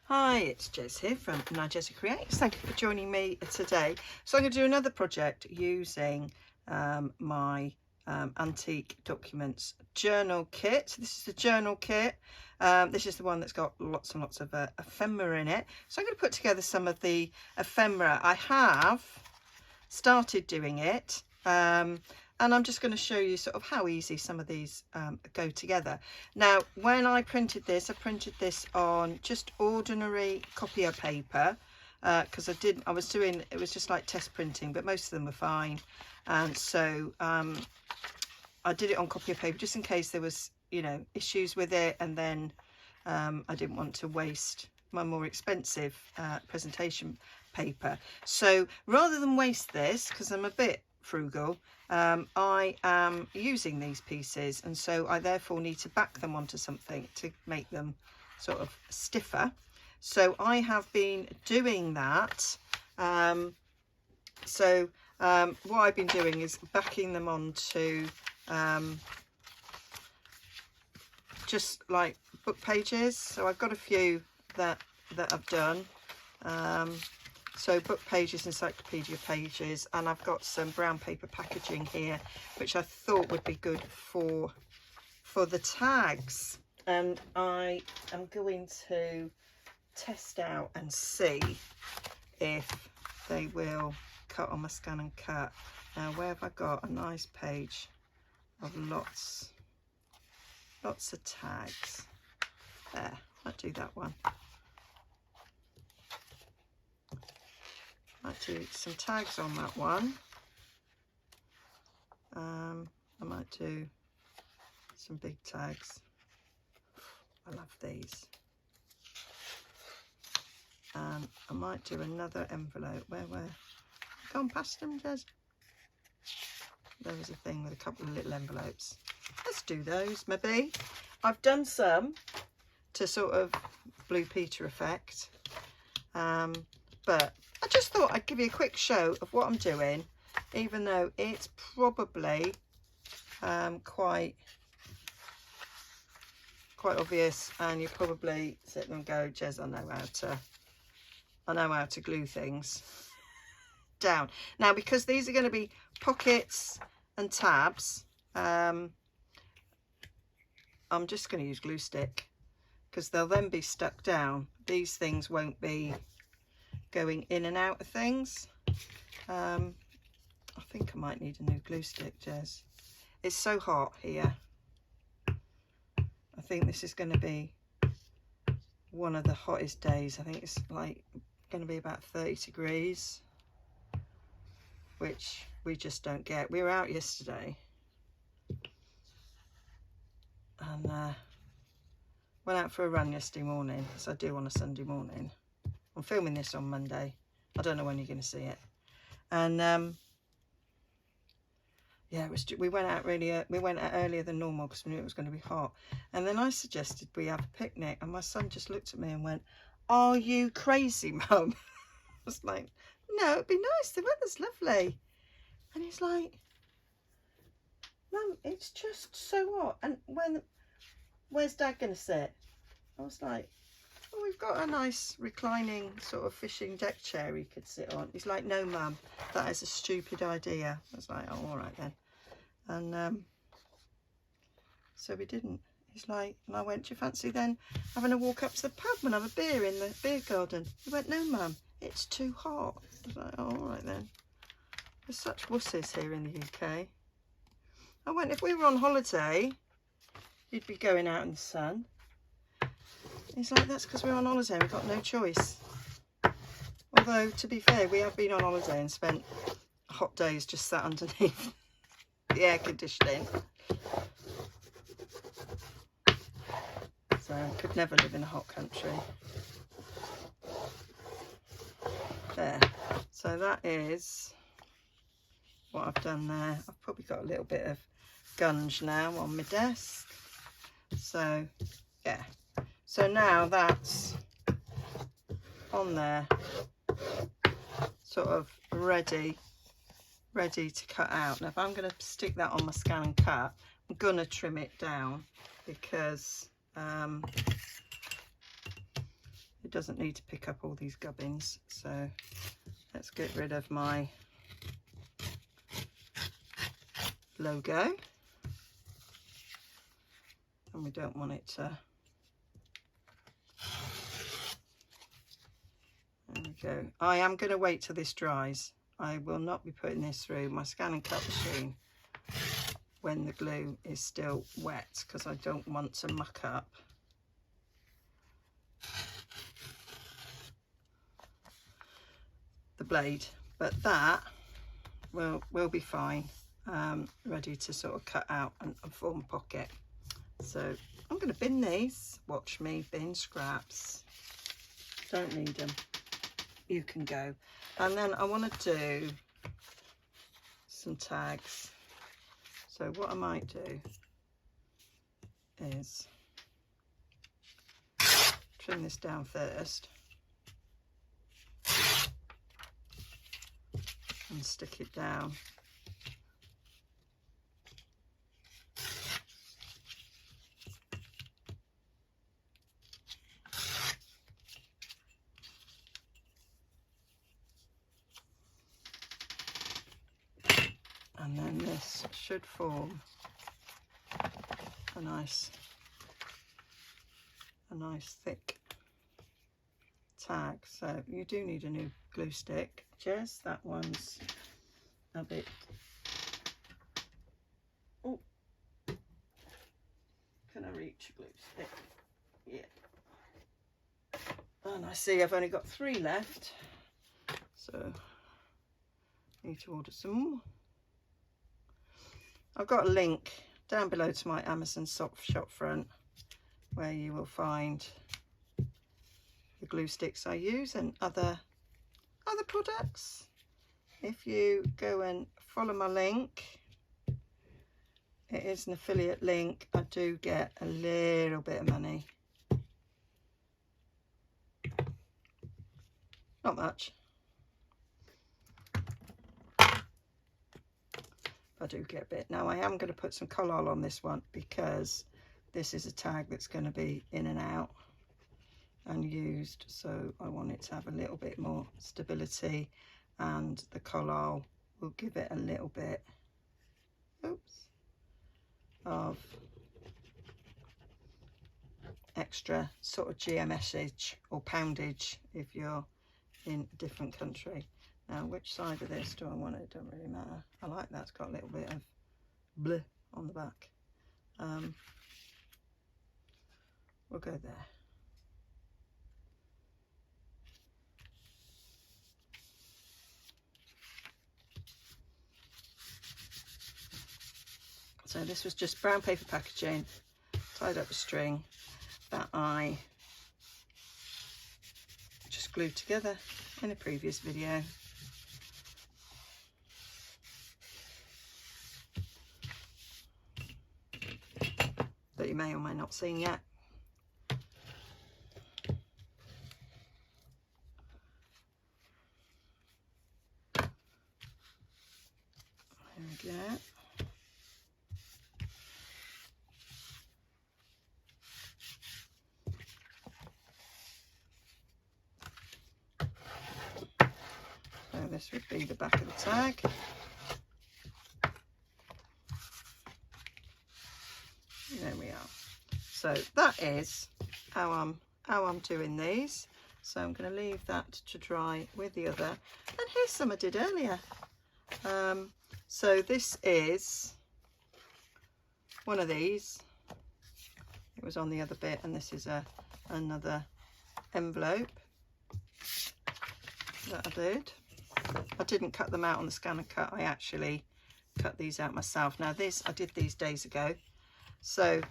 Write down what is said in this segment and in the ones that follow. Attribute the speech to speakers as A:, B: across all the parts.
A: Hi, it's Jez here from Nigezza Creates. Thank you for joining me today. So I'm going to do another project using my antique documents journal kit. This is the journal kit. This is the one that's got lots and lots of ephemera in it. So I'm going to put together some of the ephemera. I have started doing it. And I'm just going to show you sort of how easy some of these go together. Now, when I printed this, I printed this on just ordinary copier paper because it was just like test printing, but most of them were fine. And so I did it on copier paper just in case there was, you know, issues with it. And then I didn't want to waste my more expensive presentation paper. So rather than waste this, because I'm a bit frugal, I am using these pieces, and so I therefore need to back them onto something to make them sort of stiffer. So I have been doing that. What I've been doing is backing them onto just like book pages. So I've got a few that I've done. So book pages, encyclopedia pages, and I've got some brown paper packaging here, which I thought would be good for the tags. And I am going to test out and see if they will cut on my scan and cut. Now, where have I got a nice page of lots of tags? There, I'll do that one. Might do some tags on that one. I might do some big tags. I love these. And I might do another envelope. Where? Gone past them, Des? There was a thing with a couple of little envelopes. Let's do those, maybe. I've done some to sort of Blue Peter effect. But I just thought I'd give you a quick show of what I'm doing, even though it's probably quite obvious, and you probably sit there and go, Jez, I know how to glue things down. Now, because these are going to be pockets and tabs, I'm just going to use glue stick because they'll then be stuck down. These things won't be going in and out of things. I think I might need a new glue stick, Jez. It's so hot here. I think this is going to be one of the hottest days. I think it's like going to be about 30 degrees, which we just don't get. We were out yesterday and went out for a run yesterday morning, as I do on a Sunday morning. I'm filming this on Monday. I don't know when you're going to see it. And yeah, we went out earlier than normal because we knew it was going to be hot. And then I suggested we have a picnic, and my son just looked at me and went, "Are you crazy, Mum?" I was like, "No, it'd be nice. The weather's lovely." And he's like, "Mum, it's just so hot. And where's Dad going to sit?" I was like, "Oh, we've got a nice reclining sort of fishing deck chair he could sit on." He's like, "No, Mum, that is a stupid idea." I was like, "Oh, all right then." And so we didn't. He's like, and I went, "Do you fancy then having a walk up to the pub and have a beer in the beer garden?" He went, "No, Mum, it's too hot." I was like, "Oh, all right then." There's such wusses here in the UK. I went, "If we were on holiday, you'd be going out in the sun." He's like, "That's because we're on holiday, we've got no choice." Although, to be fair, we have been on holiday and spent hot days just sat underneath the air conditioning. So I could never live in a hot country. There. So that is what I've done there. I've probably got a little bit of gunge now on my desk. So, yeah. So now that's on there, sort of ready to cut out. Now, if I'm going to stick that on my scan and cut, I'm going to trim it down because it doesn't need to pick up all these gubbins. So let's get rid of my logo, and we don't want it to, there we go. I am going to wait till this dries. I will not be putting this through my scan and cut machine when the glue is still wet, because I don't want to muck up the blade. But that will be fine, ready to sort of cut out and form a pocket. So I'm going to bin these. Watch me bin scraps. Don't need them. You can go. And then I want to do some tags. So what I might do is trim this down first and stick it down. And then this should form a nice thick tag. So you do need a new glue stick. Jess, that one's a bit, oh, can I reach a glue stick? Yeah. And I see I've only got 3 left, so I need to order some more. I've got a link down below to my Amazon shop front where you will find the glue sticks I use and other products. If you go and follow my link, it is an affiliate link. I do get a little bit of money. Not much. I do get a bit. Now I am going to put some collal on this one because this is a tag that's going to be in and out and used, so I want it to have a little bit more stability, and the collal will give it a little bit, oops, of extra sort of GMSage or poundage if you're in a different country. Now, which side of this do I want? It don't really matter. I like that. It's got a little bit of bleh on the back. We'll go there. So this was just brown paper packaging, tied up with string that I just glued together in a previous video. That you may or may not have seen yet. There we go. So this would be the back of the tag. There we are. So that is how I'm doing these. So I'm going to leave that to dry with the other. And here's some I did earlier. So this is one of these. It was on the other bit, and this is another envelope that I did. I didn't cut them out on the scan and cut. I actually cut these out myself. Now this, I did these days ago. So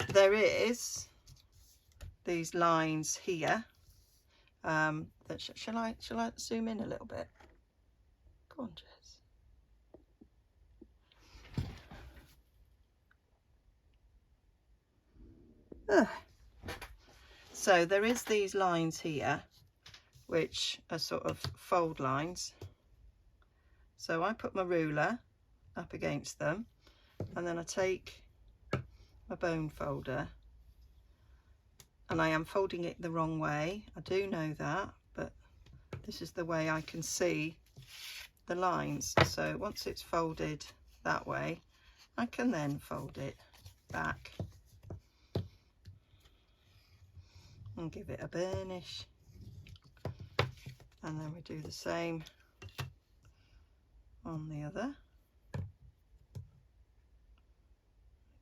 A: there is these lines here. That shall I zoom in a little bit? Go on, Jess. So there is these lines here, which are sort of fold lines. So I put my ruler up against them, and then I take my bone folder and I am folding it the wrong way. I do know that, but this is the way I can see the lines. So once it's folded that way, I can then fold it back and give it a burnish, and then we do the same on the other.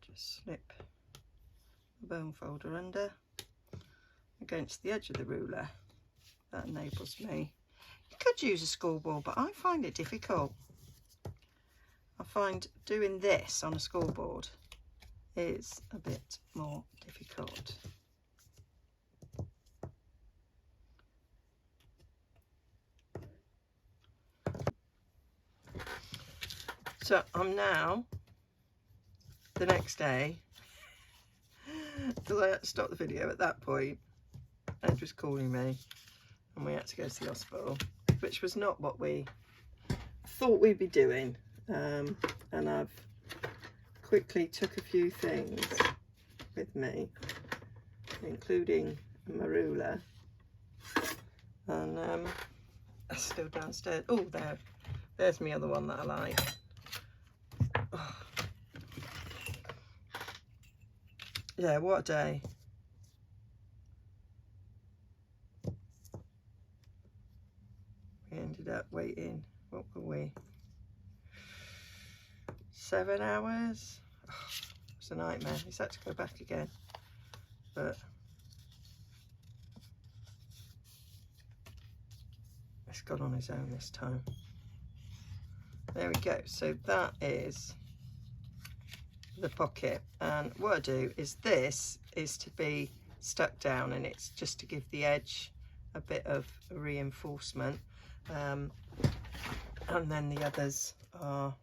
A: Just slip the bone folder under against the edge of the ruler. That enables me. You could use a school ball, but I find it difficult. I find doing this on a school board is a bit more difficult. So I'm now, the next day, because I had to stop the video at that point, Ed was calling me and we had to go to the hospital, which was not what we thought we'd be doing. And I've quickly took a few things with me, including a ruler, and that's still downstairs. Oh, there's my other one that I like. Oh. Yeah, what a day. We ended up waiting, what were we, 7 hours? Oh, it was a nightmare. He's had to go back again, but he's got on his own this time. There we go. So that is the pocket, and what I do is this is to be stuck down, and it's just to give the edge a bit of a reinforcement, and then the others are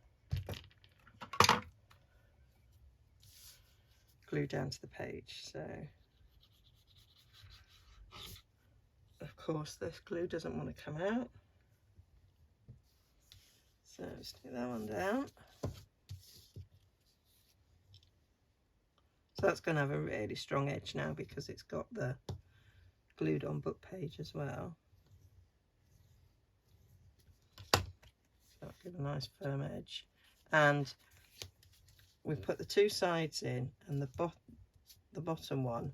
A: glued down to the page. So of course this glue doesn't want to come out, so stick that one down. So that's going to have a really strong edge now because it's got the glued on book page as well. So that'll give a nice firm edge. And we put the two sides in, and the bottom one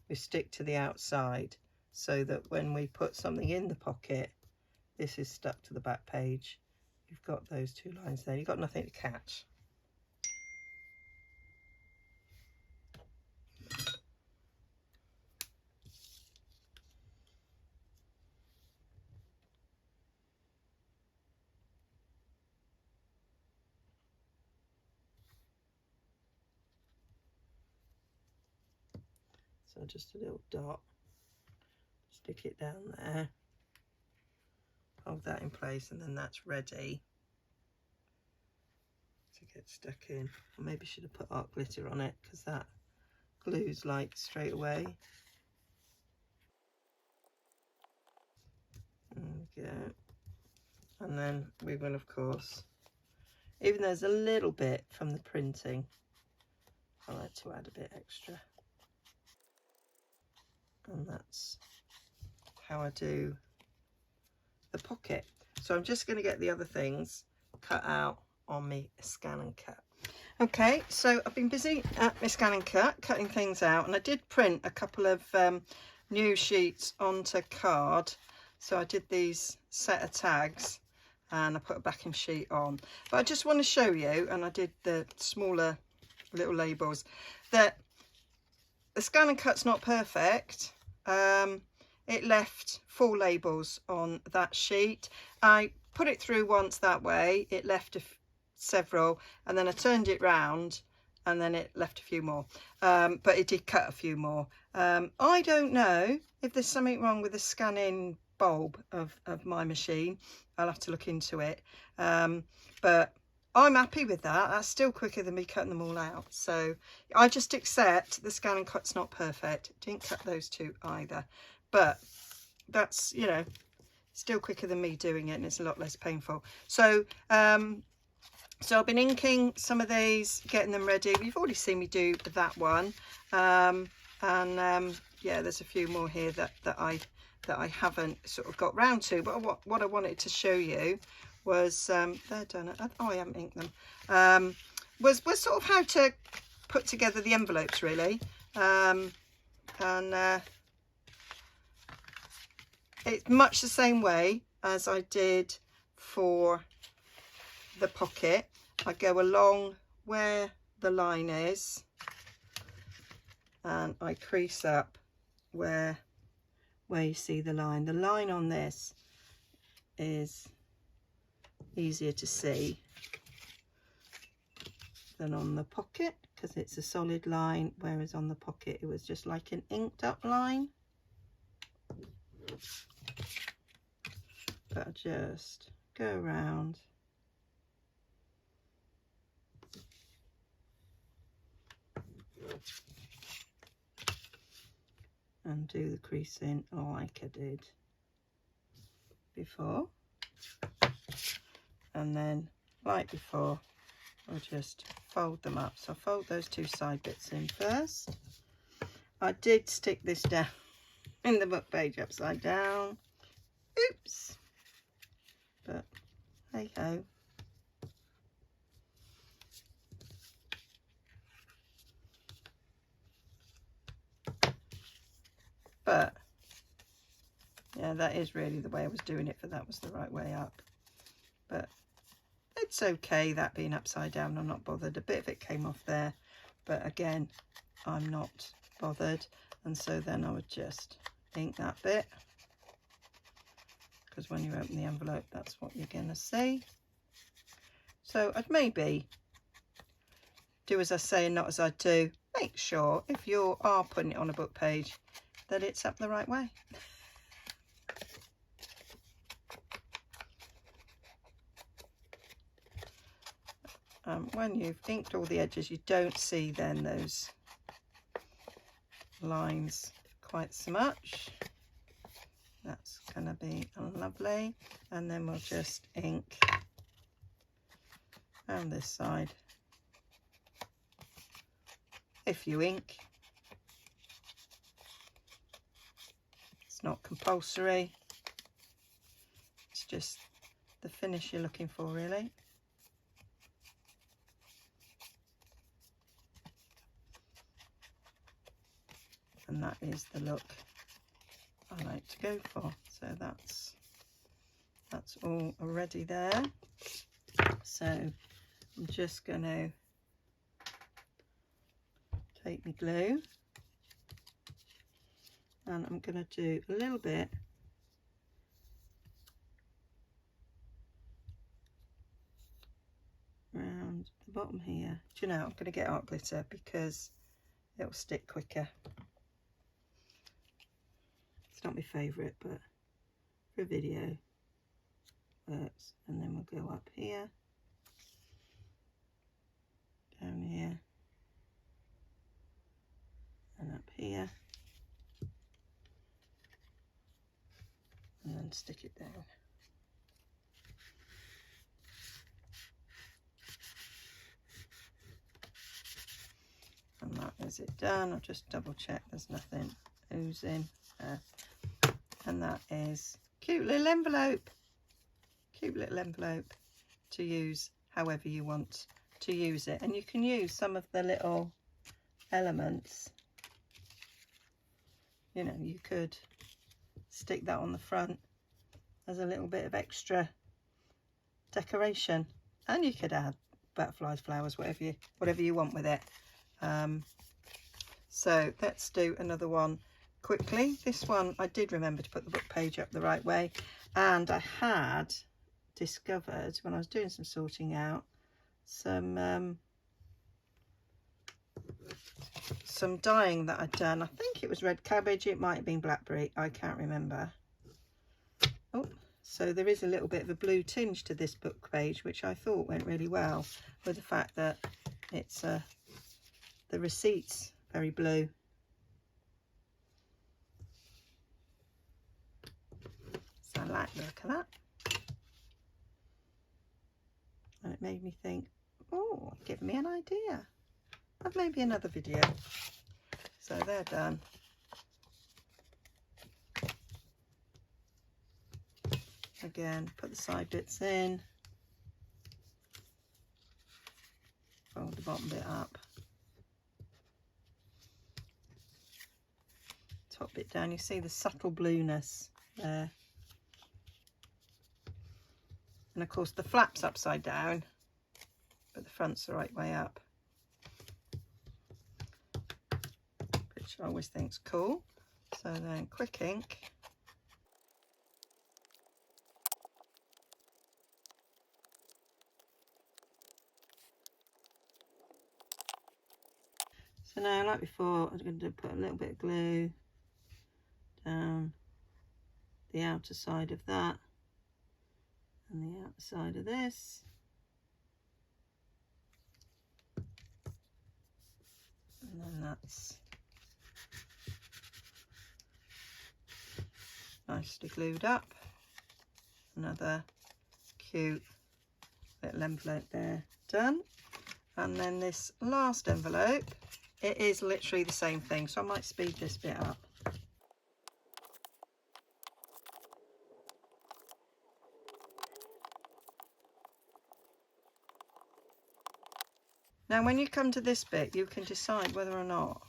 A: we stick to the outside, so that when we put something in the pocket, this is stuck to the back page. You've got those two lines there. You've got nothing to catch. So just a little dot, stick it down there, hold that in place, and then that's ready to get stuck in. I maybe should have put art glitter on it because that glues like straight away. There we go. And then we will, of course, even though there's a little bit from the printing, I like to add a bit extra. And that's how I do the pocket. So I'm just going to get the other things cut out on my scan and cut. Okay, so I've been busy at my scan and cut, cutting things out, and I did print a couple of new sheets onto card. So I did these set of tags and I put a backing sheet on. But I just want to show you, and I did the smaller little labels, that the scan and cut's not perfect. It left 4 labels on that sheet. I put it through once that way, it left several, and then I turned it round and then it left a few more, but it did cut a few more. I don't know if there's something wrong with the scanning bulb of my machine. I'll have to look into it, but I'm happy with that. That's still quicker than me cutting them all out. So I just accept the scan and cut's not perfect. Didn't cut those two either, but that's, you know, still quicker than me doing it, and it's a lot less painful. So so I've been inking some of these, getting them ready. You've already seen me do that one, and yeah, there's a few more here that I haven't sort of got round to, but what I wanted to show you was they're done. Oh, I haven't inked them. Was sort of how to put together the envelopes, really. It's much the same way as I did for the pocket. I go along where the line is and I crease up where you see the line. The line on this is easier to see than on the pocket because it's a solid line, whereas on the pocket it was just like an inked up line. But I just go around and do the creasing like I did before, and then like before I'll just fold them up. So I fold those two side bits in first. I did stick this down in the book page upside down, oops, but hey ho. But yeah, that is really the way I was doing it, but that was the right way up. But it's okay that being upside down, I'm not bothered. A bit of it came off there, but again, I'm not bothered. And so then I would just ink that bit, because when you open the envelope, that's what you're gonna see. So I'd maybe do as I say and not as I do. Make sure if you are putting it on a book page that it's up the right way. When you've inked all the edges, you don't see then those lines quite so much. That's gonna be lovely. And then we'll just ink around this side. If you ink, it's not compulsory, it's just the finish you're looking for, really. And that is the look I like to go for. So that's all already there. So I'm just going to take my glue and I'm going to do a little bit around the bottom here. Do you know, I'm going to get art glitter because it'll stick quicker. It's not my favourite, but for a video works. And then we'll go up here, down here, and up here, and then stick it down. And that is it done. I'll just double check there's nothing oozing. And that is cute little envelope. Cute little envelope to use however you want to use it. And you can use some of the little elements. You know, you could stick that on the front as a little bit of extra decoration, and you could add butterflies, flowers, whatever you want with it. So let's do another one quickly. This one I did remember to put the book page up the right way, and I had discovered when I was doing some sorting out some dyeing that I'd done. I think it was red cabbage, it might have been blackberry, I can't remember. Oh, so there is a little bit of a blue tinge to this book page, which I thought went really well with the fact that it's the receipt's very blue. So I like the look of that. And it made me think, oh, give me an idea of maybe another video. So they're done. again, put the side bits in, fold the bottom bit up, top bit down. You see the subtle blueness there. And of course the flap's upside down, but the front's the right way up, which I always think's cool. So then quick ink. So now, like before, I'm going to put a little bit of glue down the outer side of that and the outer side of this. And then that's nicely glued up. Another cute little envelope there done. And then this last envelope, it is literally the same thing, so I might speed this bit up. Now when you come to this bit, you can decide whether or not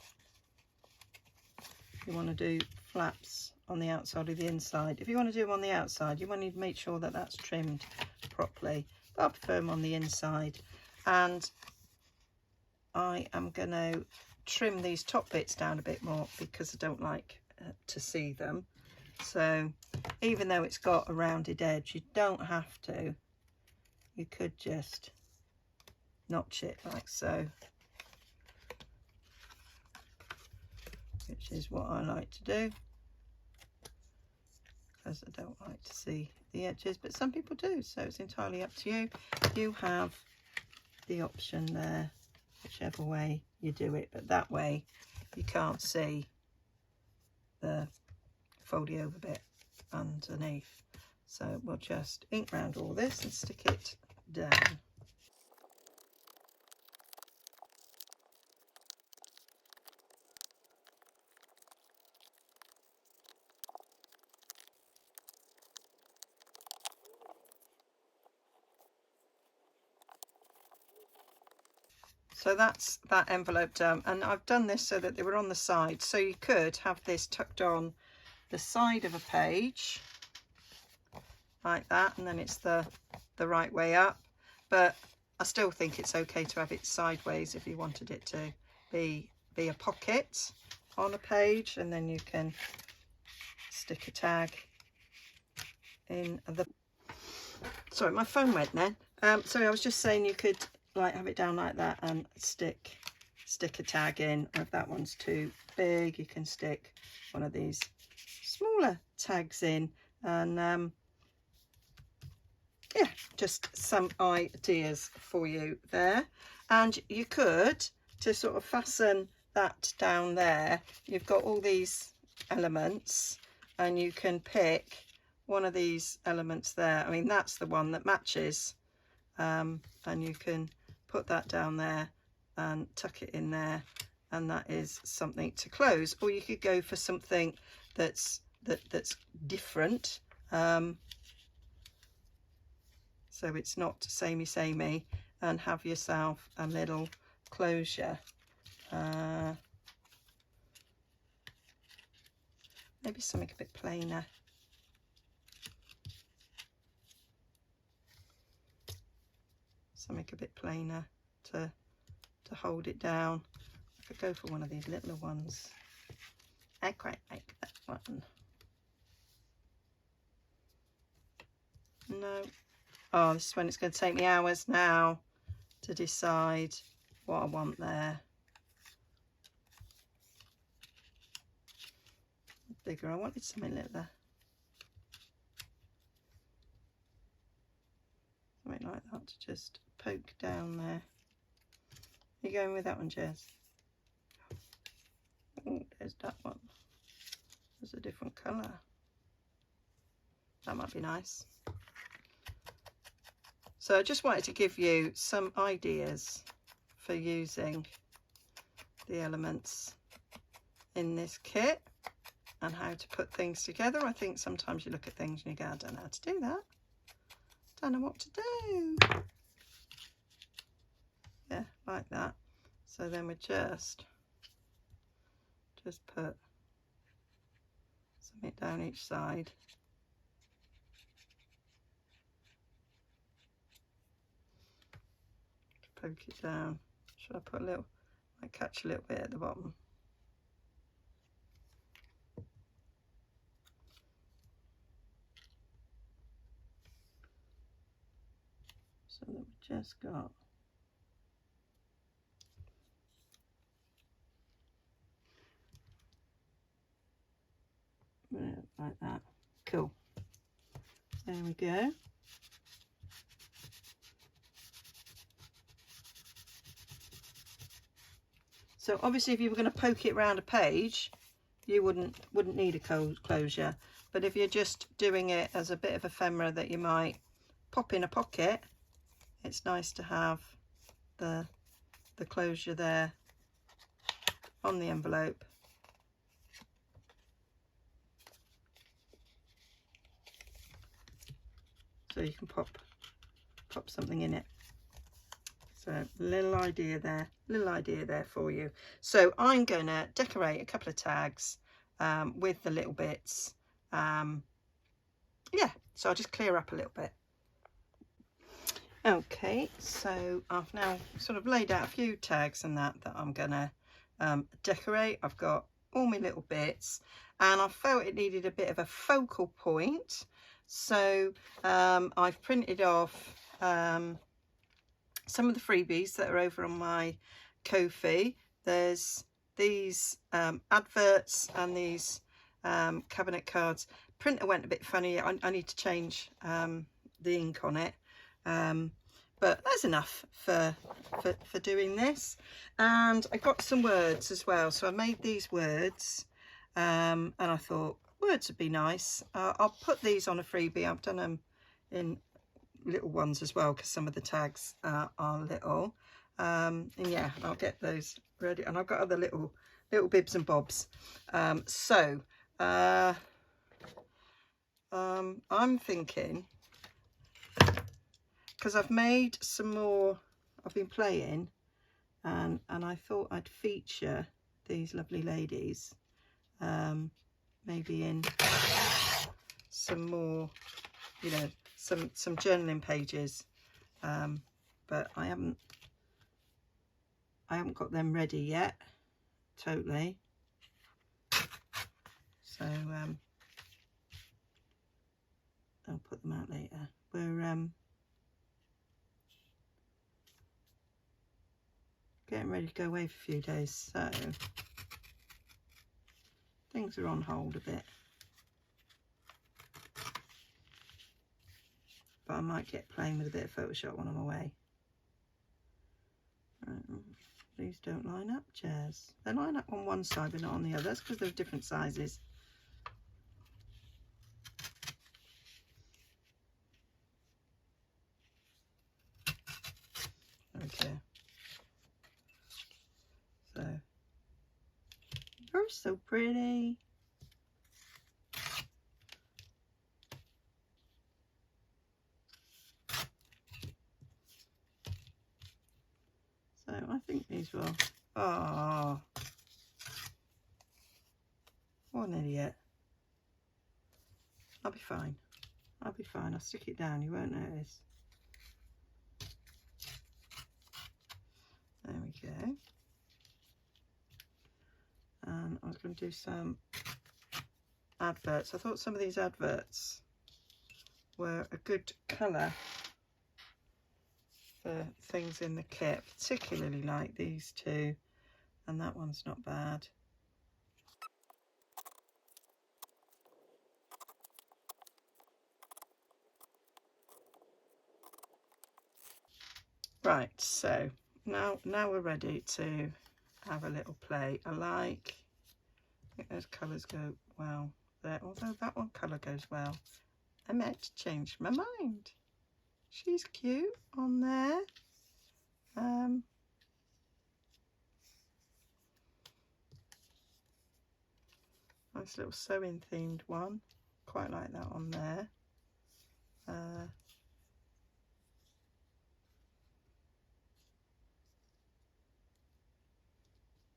A: you want to do flaps on the outside or the inside. If you want to do them on the outside, you want to make sure that that's trimmed properly, but I prefer them on the inside. And I am going to trim these top bits down a bit more because I don't like to see them. So even though it's got a rounded edge, you don't have to. You could just notch it like so, which is what I like to do because I don't like to see the edges, but some people do, so it's entirely up to you. You have the option there, whichever way you do it, but that way you can't see the foldy over bit underneath. So we'll just ink round all this and stick it down. So that's that envelope done, and I've done this so that they were on the side, so you could have this tucked on the side of a page like that, and then it's the right way up. But I still think it's okay to have it sideways if you wanted it to be a pocket on a page, and then you can stick a tag in the... Sorry, my phone went then. So I was just saying you could like have it down like that and stick a tag in, or if that one's too big you can stick one of these smaller tags in. And yeah, just some ideas for you there. And you could, to sort of fasten that down there, you've got all these elements and you can pick one of these elements there. I mean, that's the one that matches, and you can put that down there and tuck it in there, and that is something to close. Or you could go for something that's different, so it's not samey, and have yourself a little closure. Maybe something a bit plainer. Something a bit plainer to hold it down. I could go for one of these littler ones. I quite like that one. No. Oh, this is when it's going to take me hours now to decide what I want there. Bigger. I wanted something littler. Something like that to just poke down there. Are you going with that one, Jez? Oh, there's that one. There's a different colour. That might be nice. So I just wanted to give you some ideas for using the elements in this kit. and how to put things together. I think sometimes you look at things and you go, I don't know how to do that. Don't know what to do. Yeah, like that. So then we just put something down each side. Poke it down. Should I put a little, might catch a little bit at the bottom. So that we just got like that. Cool. There we go. So obviously if you were going to poke it around a page, you wouldn't need a closure. But if you're just doing it as a bit of ephemera that you might pop in a pocket, it's nice to have the closure there on the envelope. So you can pop something in it. So little idea there for you. So I'm going to decorate a couple of tags with the little bits. Yeah, so I'll just clear up a little bit. Okay, so I've now sort of laid out a few tags and that I'm going to decorate. I've got all my little bits and I felt it needed a bit of a focal point. So I've printed off some of the freebies that are over on my Ko-fi. There's these adverts and these cabinet cards. Printer went a bit funny. I need to change the ink on it, but that's enough for doing this. And I got some words as well, so I made these words and I thought words would be nice. I'll put these on a freebie. I've done them in little ones as well because some of the tags are little, and yeah, I'll get those ready. And I've got other little bibs and bobs. I'm thinking, because I've made some more, I've been playing, and I thought I'd feature these lovely ladies maybe in some more, you know, some journaling pages, but I haven't got them ready yet totally. So I'll put them out later. We're getting ready to go away for a few days, so things are on hold a bit. But I might get playing with a bit of Photoshop when I'm away. These don't line up, chairs. They line up on one side but not on the other. That's because they're different sizes. Okay. So, you're so pretty. So I think these will. Oh, what an idiot. I'll be fine. I'll be fine. I'll stick it down. You won't notice. There we go. And I was going to do some adverts. I thought some of these adverts were a good colour for things in the kit, particularly like these two, and that one's not bad. Right, so now we're ready to have a little play. I think those colours go well there, although that one colour goes well. I meant to change my mind. She's cute on there. Nice little sewing themed one. Quite like that on there.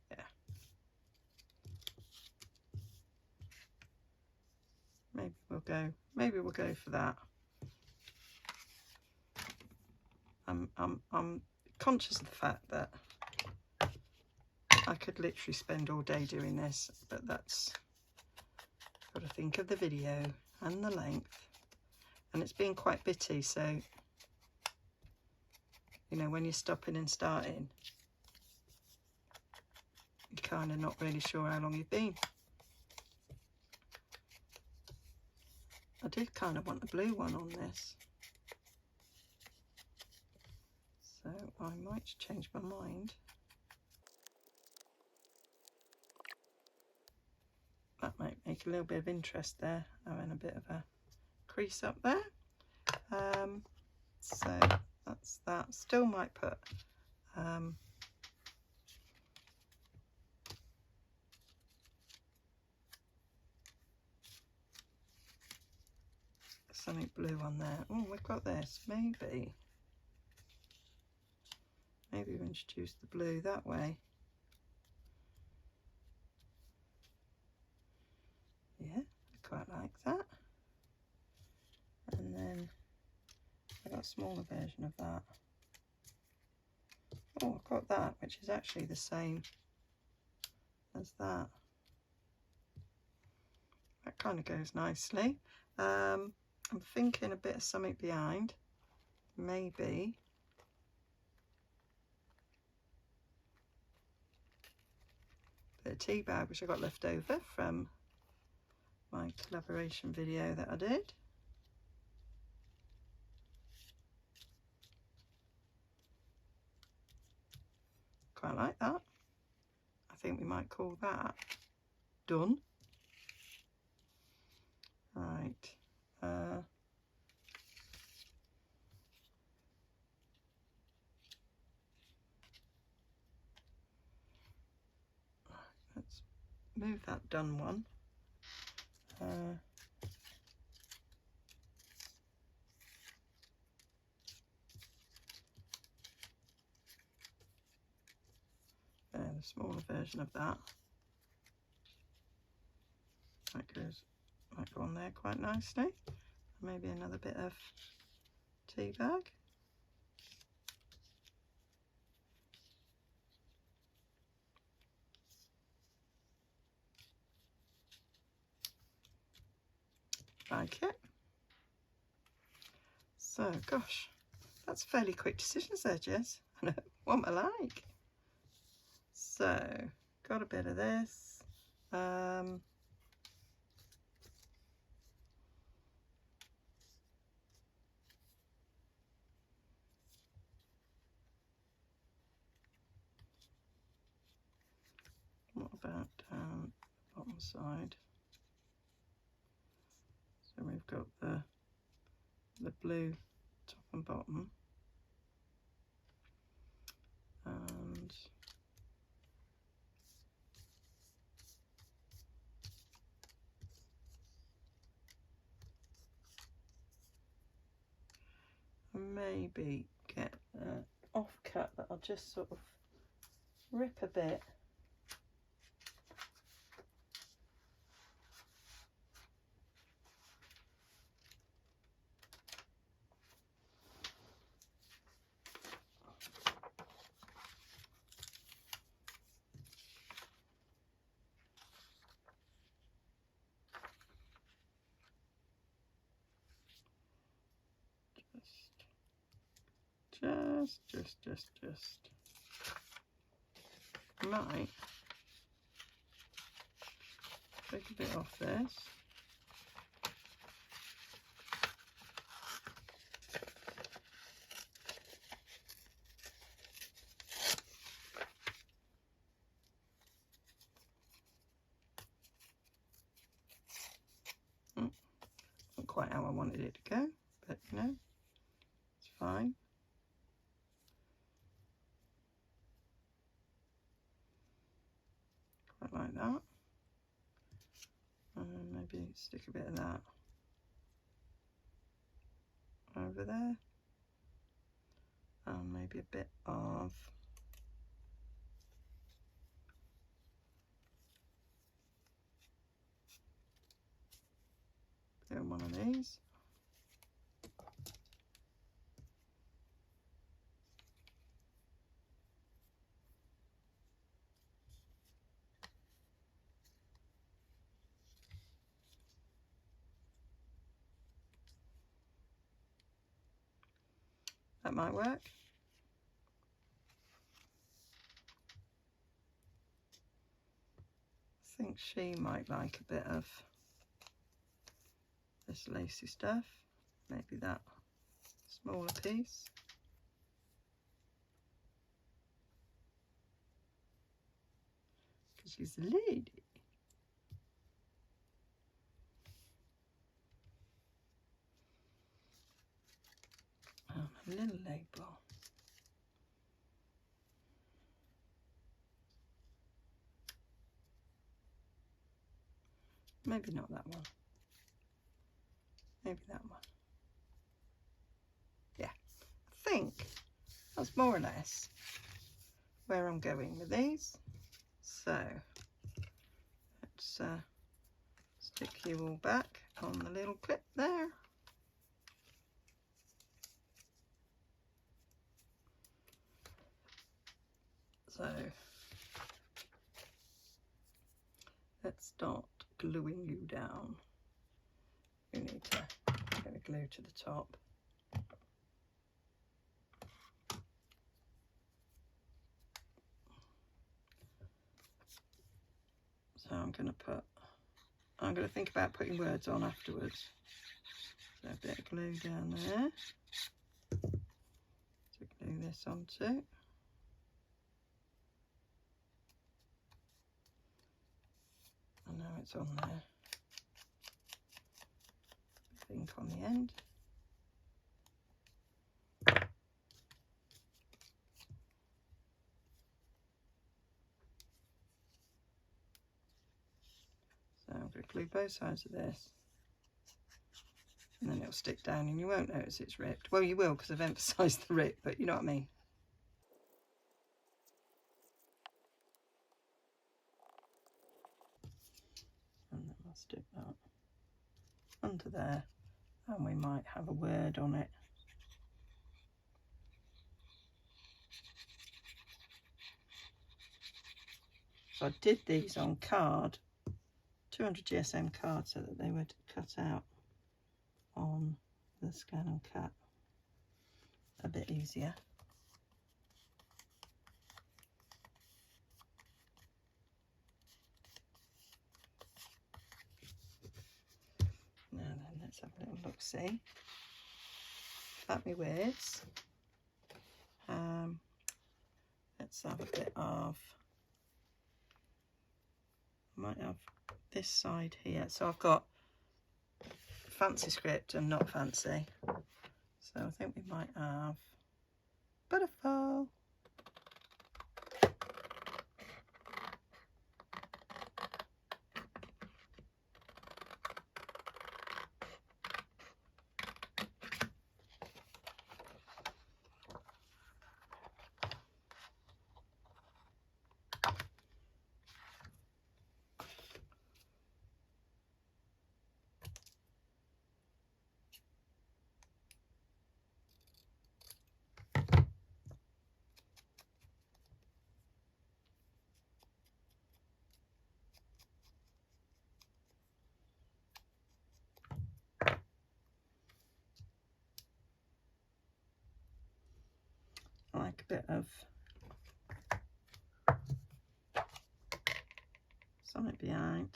A: Yeah. Maybe we'll go for that. I'm conscious of the fact that I could literally spend all day doing this, but that's got to think of the video and the length, and it's been quite bitty, so you know, when you're stopping and starting, you're kind of not really sure how long you've been. I did kind of want the blue one on this, so I might change my mind. That might make a little bit of interest there, having a bit of a crease up there. So that's that. Still might put something blue on there. Oh, we've got this. Maybe we introduce the blue that way. Yeah, I quite like that. And then I've got a smaller version of that. Oh, I've got that, which is actually the same as that. That kind of goes nicely. I'm thinking a bit of something behind. Maybe a bit of tea bag, which I got left over from my collaboration video that I did. Quite like that. I think we might call that done. Right. Let's move that done one. The smaller version of that. That might go on there quite nicely. Maybe another bit of tea bag. Like it. So, gosh, that's fairly quick decisions there, Jess. I know what I like. So, got a bit of this. What about down the bottom side? So we've got the blue top and bottom, and maybe get an offcut that I'll just sort of rip a bit. Just might take a bit off this. Not quite how I wanted it to go, but you know, it's fine. Quite like that. maybe stick a bit of that over there, and maybe a bit of doing one of these. That might work. I think she might like a bit of this lacy stuff, maybe that smaller piece. Because she's a lady. A little label. Maybe not that one. Maybe that one. Yeah, I think that's more or less where I'm going with these. So let's stick you all back on the little clip there. So let's start gluing you down. You need to get a glue to the top. So I'm going to think about putting words on afterwards. So a bit of glue down there to glue this onto. And now it's on there. Ink on the end. So I'm going to glue both sides of this, and then it'll stick down and you won't notice it's ripped. Well, you will, because I've emphasised the rip, but you know what I mean. And then I'll stick that under there, and we might have a word on it. So I did these on card, 200 GSM card, so that they would cut out on the Scan and Cut a bit easier. Now then, let's have a little look-see at my words. Let's have a bit of, I might have this side here. So I've got fancy script and not fancy. So I think we might have butterfly. I like a bit of something behind.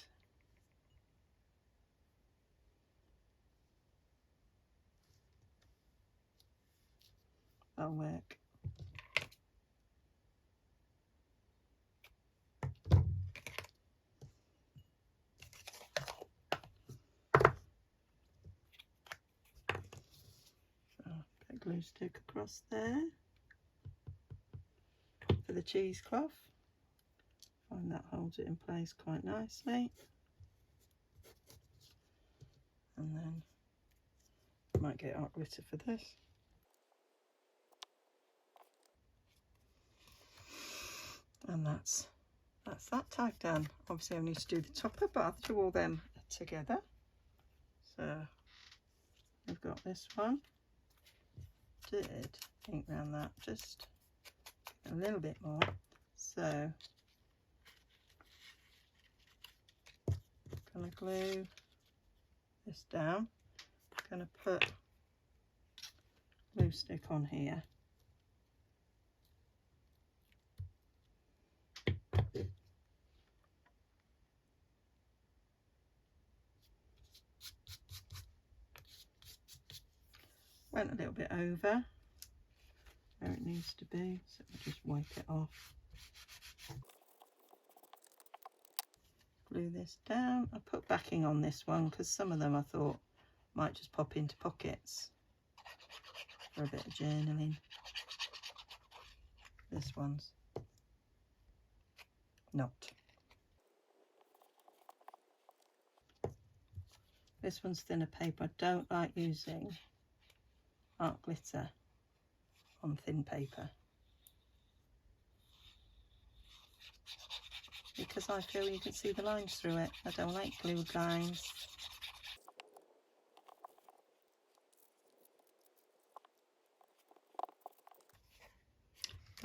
A: That'll work. So, bit of glue stick across there for the cheesecloth. Find that holds it in place quite nicely. and then I might get art glitter for this. And that's that tag done. Obviously I need to do the topper, but I'll do all them together. So we've got this one. Did ink around that, just a little bit more. So I'm going to glue this down. I'm going to put glue stick on here. Went a little bit over where it needs to be, so we'll just wipe it off. Glue this down. I put backing on this one because some of them I thought might just pop into pockets for a bit of journaling. This one's not. This one's thinner paper. I don't like using art glitter on thin paper because I feel you can see the lines through it. I don't like glued lines.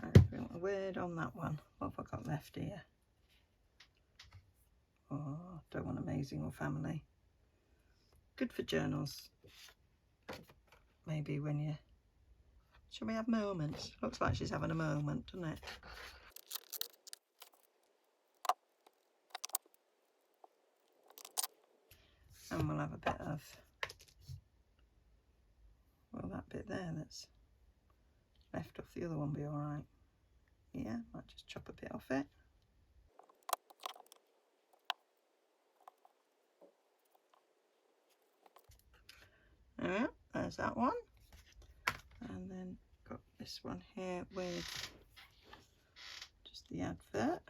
A: Right, we want a word on that one. What have I got left here? Oh, don't want amazing or family. Good for journals. Maybe when you... Shall we have moments? Looks like she's having a moment, doesn't it? And we'll have a bit of... Well, that bit there that's left off the other one be alright. Yeah, might just chop a bit off it. Yeah, there's that one. And then got this one here with just the advert.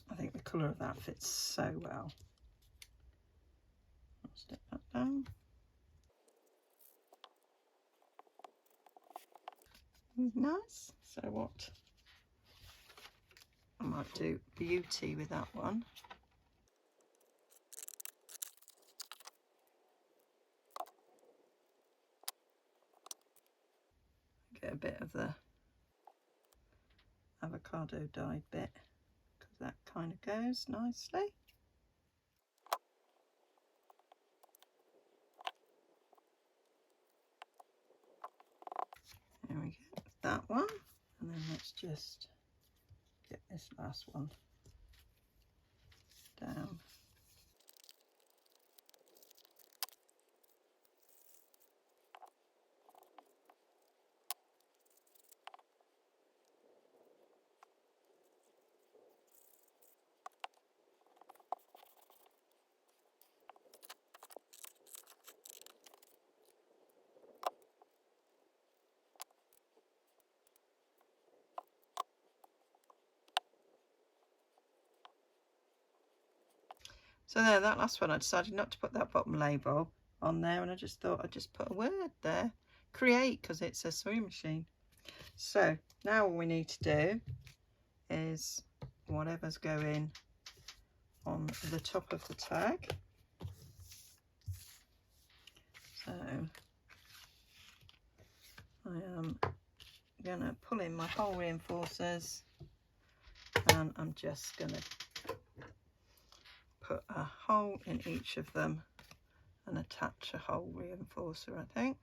A: I think the colour of that fits so well. I'll stick that down. Nice. So what I might do beauty with that one. Get a bit of the avocado dyed bit because that kind of goes nicely. There we go, that one. And then let's just get this last one down. So there, that last one, I decided not to put that bottom label on there, and I just thought I'd just put a word there, create, because it's a sewing machine. So now all we need to do is whatever's going on the top of the tag. So I am going to pull in my hole reinforcers, and I'm just going to put a hole in each of them and attach a hole reinforcer, I think.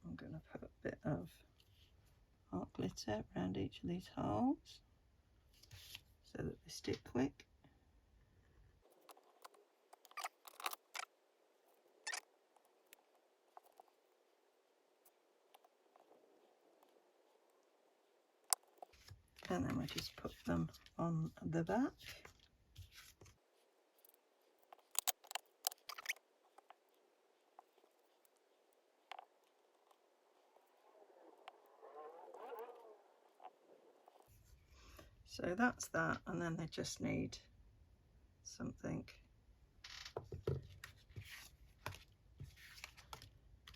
A: I'm going to put a bit of art glitter around each of these holes so that they stick quick. and then we just put them on the back. So that's that, and then they just need something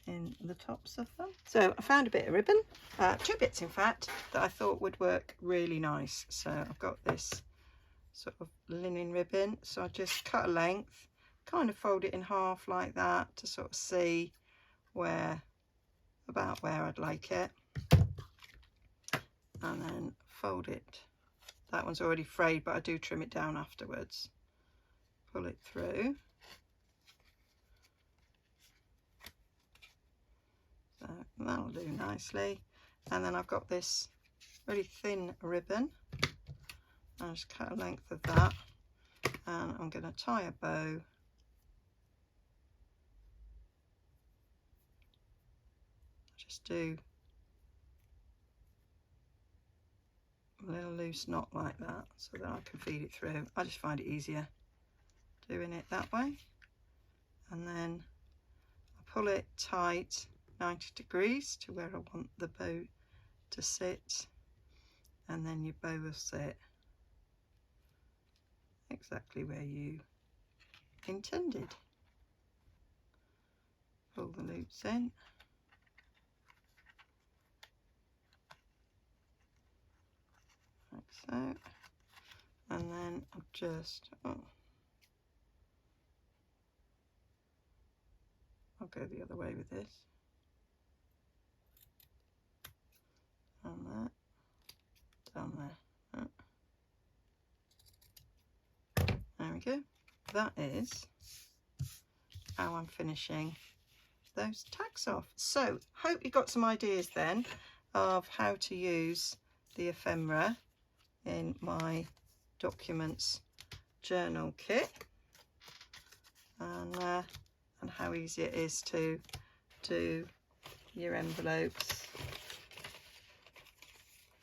A: in the tops of them. So I found a bit of ribbon, 2 bits in fact, that I thought would work really nice. So I've got this sort of linen ribbon, so I just cut a length, kind of fold it in half like that to sort of see about where I'd like it, and then fold it. That one's already frayed, but I do trim it down afterwards. Pull it through. So that'll do nicely. And then I've got this really thin ribbon. I'll just cut a length of that, and I'm going to tie a bow. Just do a little loose knot like that so that I can feed it through. I just find it easier doing it that way. And then I pull it tight 90 degrees to where I want the bow to sit, and then your bow will sit exactly where you intended. Pull the loops in. Like so. And then I'll just, I'll go the other way with this. Down there, down there. There we go. That is how I'm finishing those tags off. So hope you got some ideas then of how to use the ephemera in my documents journal kit, and how easy it is to do your envelopes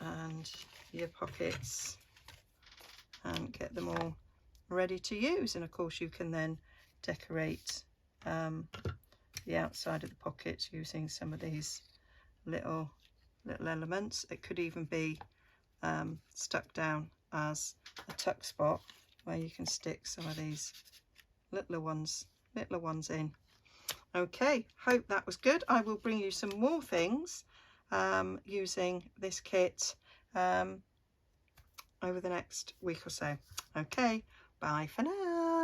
A: and your pockets and get them all ready to use. And of course you can then decorate the outside of the pockets using some of these little elements. It could even be stuck down as a tuck spot where you can stick some of these littler ones in. Okay, hope that was good. I will bring you some more things using this kit over the next week or so. Okay, bye for now.